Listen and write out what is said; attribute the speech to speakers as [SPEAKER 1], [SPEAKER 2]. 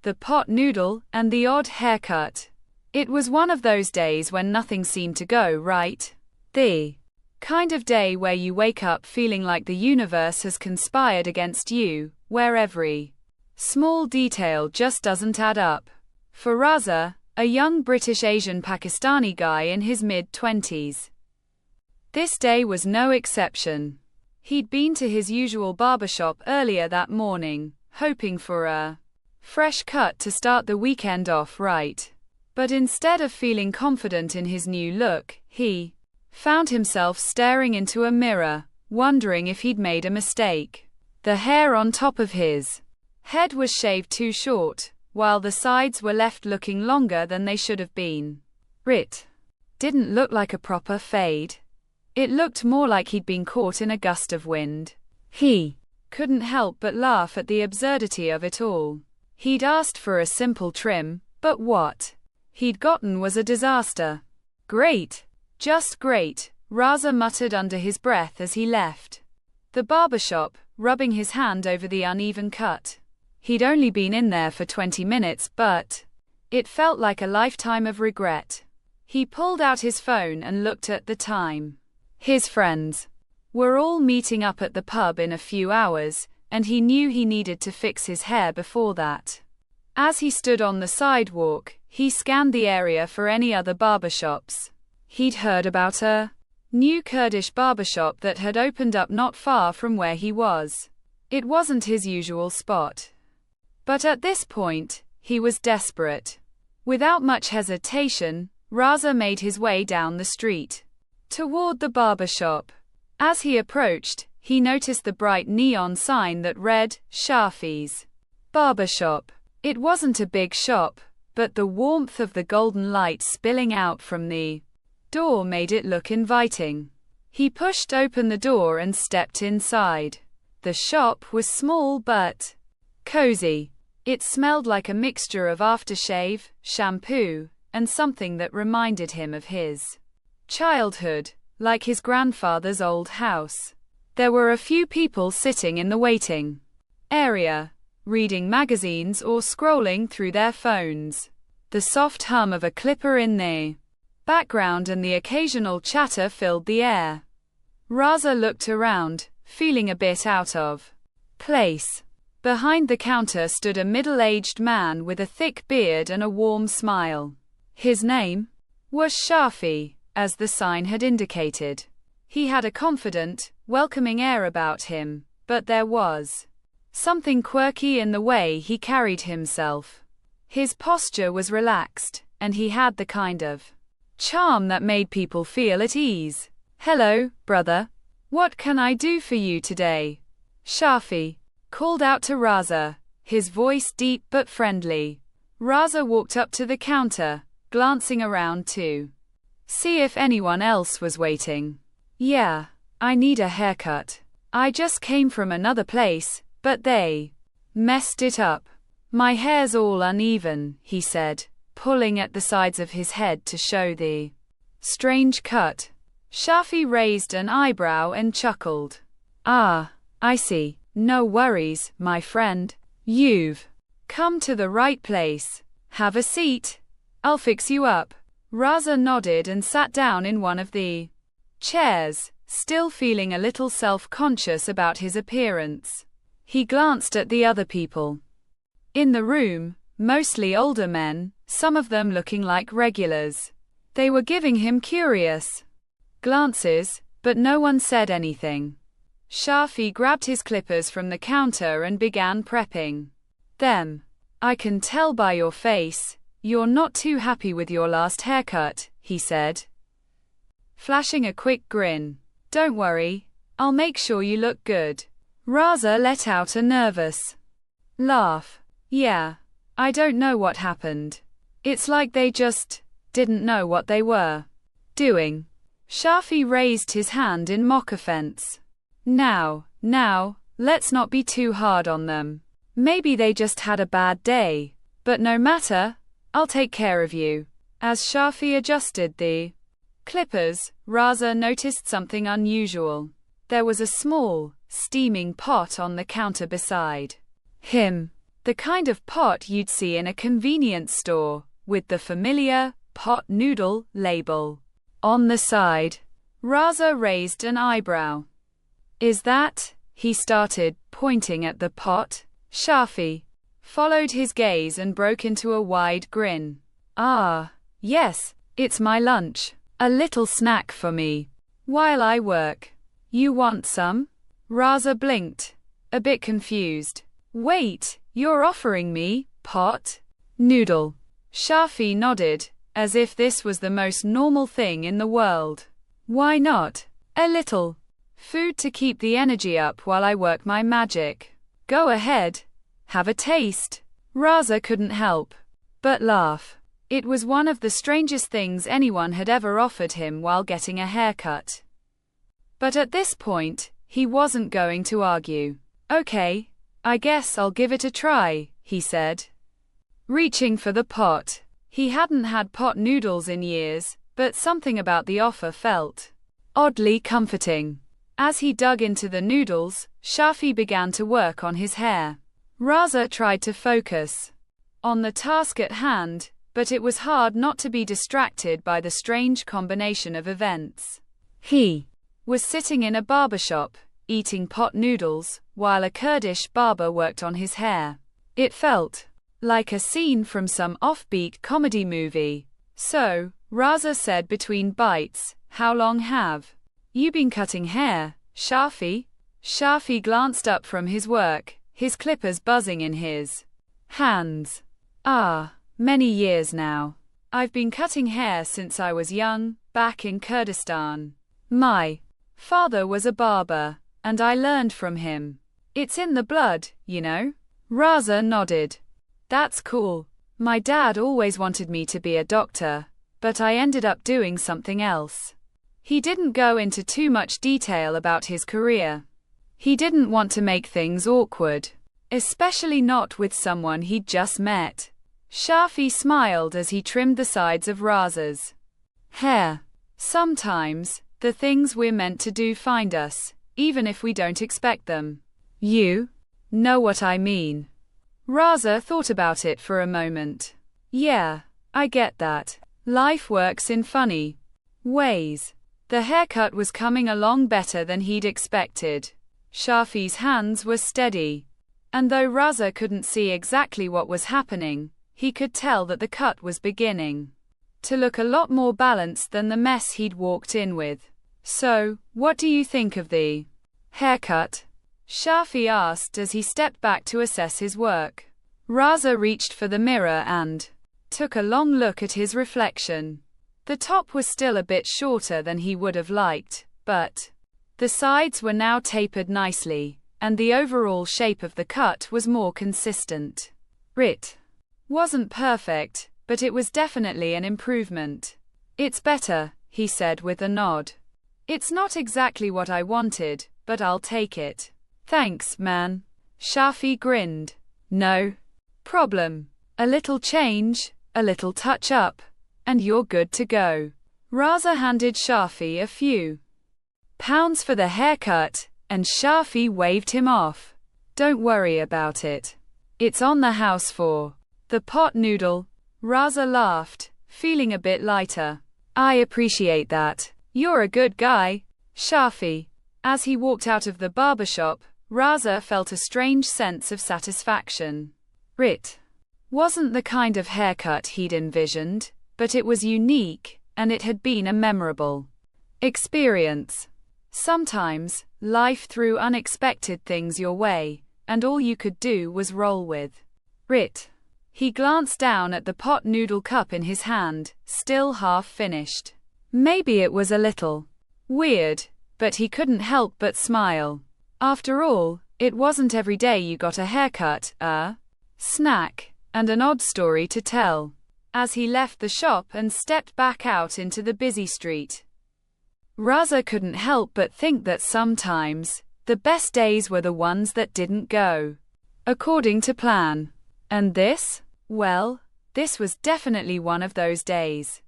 [SPEAKER 1] the pot noodle, and the odd haircut. It was one of those days when nothing seemed to go right. The kind of day where you wake up feeling like the universe has conspired against you, where every small detail just doesn't add up. For Raza, a young British Asian Pakistani guy in his mid-20s, this day was no exception. He'd been to his usual barbershop earlier that morning, hoping for a fresh cut to start the weekend off right. But instead of feeling confident in his new look, he found himself staring into a mirror, wondering if he'd made a mistake. The hair on top of his head was shaved too short, while the sides were left looking longer than they should have been. It didn't look like a proper fade. It looked more like he'd been caught in a gust of wind. He couldn't help but laugh at the absurdity of it all. He'd asked for a simple trim, but what he'd gotten was a disaster. Great. Just great, Raza muttered under his breath as he left the barbershop, rubbing his hand over the uneven cut. He'd only been in there for 20 minutes, but it felt like a lifetime of regret. He pulled out his phone and looked at the time. His friends were all meeting up at the pub in a few hours, and he knew he needed to fix his hair before that. As he stood on the sidewalk, he scanned the area for any other barbershops. He'd heard about a new Kurdish barbershop that had opened up not far from where he was. It wasn't his usual spot. But at this point, he was desperate. Without much hesitation, Raza made his way down the street toward the barbershop. As he approached, he noticed the bright neon sign that read, Shafi's Barbershop. It wasn't a big shop, but the warmth of the golden light spilling out from the door made it look inviting. He pushed open the door and stepped inside. The shop was small but cozy. It smelled like a mixture of aftershave, shampoo, and something that reminded him of his childhood, like his grandfather's old house. There were a few people sitting in the waiting area, reading magazines or scrolling through their phones. The soft hum of a clipper in the background and the occasional chatter filled the air. Raza looked around, feeling a bit out of place. Behind the counter stood a middle-aged man with a thick beard and a warm smile. His name was Shafi, as the sign had indicated. He had a confident, welcoming air about him, but there was something quirky in the way he carried himself. His posture was relaxed, and he had the kind of charm that made people feel at ease. "Hello, brother. What can I do for you today?" Shafi called out to Raza, his voice deep but friendly. Raza walked up to the counter, glancing around to see if anyone else was waiting. "Yeah, I need a haircut. I just came from another place, but they messed it up. My hair's all uneven," he said, pulling at the sides of his head to show the strange cut. Shafi raised an eyebrow and chuckled. "Ah, I see. No worries, my friend. You've come to the right place. Have a seat. I'll fix you up." Raza nodded and sat down in one of the chairs, still feeling a little self-conscious about his appearance. He glanced at the other people in the room, mostly older men, some of them looking like regulars. They were giving him curious glances, but no one said anything. Shafi grabbed his clippers from the counter and began prepping them. "I can tell by your face, you're not too happy with your last haircut," he said, flashing a quick grin. "Don't worry, I'll make sure you look good." Raza let out a nervous laugh. "Yeah, I don't know what happened. It's like they just didn't know what they were doing." Shafi raised his hand in mock offense. Now, let's not be too hard on them. Maybe they just had a bad day. But no matter, I'll take care of you." As Shafi adjusted the clippers, Raza noticed something unusual. There was a small, steaming pot on the counter beside him. The kind of pot you'd see in a convenience store, with the familiar pot noodle label on the side. Raza raised an eyebrow. Is that? He started, pointing at the pot. Shafi followed his gaze and broke into a wide grin. Ah, yes, it's my lunch. A little snack for me while I work. You want some? Raza blinked, a bit confused. Wait, you're offering me pot noodle? Shafi nodded, as if this was the most normal thing in the world. Why not? A little food to keep the energy up while I work my magic. Go ahead. Have a taste. Raza couldn't help but laugh. It was one of the strangest things anyone had ever offered him while getting a haircut. But at this point, he wasn't going to argue. Okay, I guess I'll give it a try, he said, reaching for the pot. He hadn't had pot noodles in years, but something about the offer felt oddly comforting. As he dug into the noodles, Shafi began to work on his hair. Raza tried to focus on the task at hand, but it was hard not to be distracted by the strange combination of events. He was sitting in a barbershop, eating pot noodles, while a Kurdish barber worked on his hair. It felt like a scene from some offbeat comedy movie. So, Raza said between bites, how long have you been cutting hair, Shafi? Shafi glanced up from his work, his clippers buzzing in his hands. Ah, many years now. I've been cutting hair since I was young, back in Kurdistan. My father was a barber, and I learned from him. It's in the blood, you know? Raza nodded. That's cool. My dad always wanted me to be a doctor, but I ended up doing something else. He didn't go into too much detail about his career. He didn't want to make things awkward, especially not with someone he'd just met. Shafi smiled as he trimmed the sides of Raza's hair. Sometimes, the things we're meant to do find us, even if we don't expect them. You know what I mean. Raza thought about it for a moment. Yeah, I get that. Life works in funny ways. The haircut was coming along better than he'd expected. Shafi's hands were steady, and though Raza couldn't see exactly what was happening, he could tell that the cut was beginning to look a lot more balanced than the mess he'd walked in with. So, what do you think of the haircut? Shafi asked as he stepped back to assess his work. Raza reached for the mirror and took a long look at his reflection. The top was still a bit shorter than he would have liked, but the sides were now tapered nicely, and the overall shape of the cut was more consistent. It wasn't perfect, but it was definitely an improvement. It's better, he said with a nod. It's not exactly what I wanted, but I'll take it. Thanks, man. Shafi grinned. No problem. A little change, a little touch up, and you're good to go. Raza handed Shafi a few pounds for the haircut, and Shafi waved him off. Don't worry about it. It's on the house for the pot noodle. Raza laughed, feeling a bit lighter. I appreciate that. You're a good guy, Shafi. As he walked out of the barbershop, Raza felt a strange sense of satisfaction. It wasn't the kind of haircut he'd envisioned, but it was unique, and it had been a memorable experience. Sometimes, life threw unexpected things your way, and all you could do was roll with it. He glanced down at the pot noodle cup in his hand, still half finished. Maybe it was a little weird, but he couldn't help but smile. After all, it wasn't every day you got a haircut, a snack, and an odd story to tell. As he left the shop and stepped back out into the busy street, Raza couldn't help but think that sometimes, the best days were the ones that didn't go according to plan. And this? Well, this was definitely one of those days.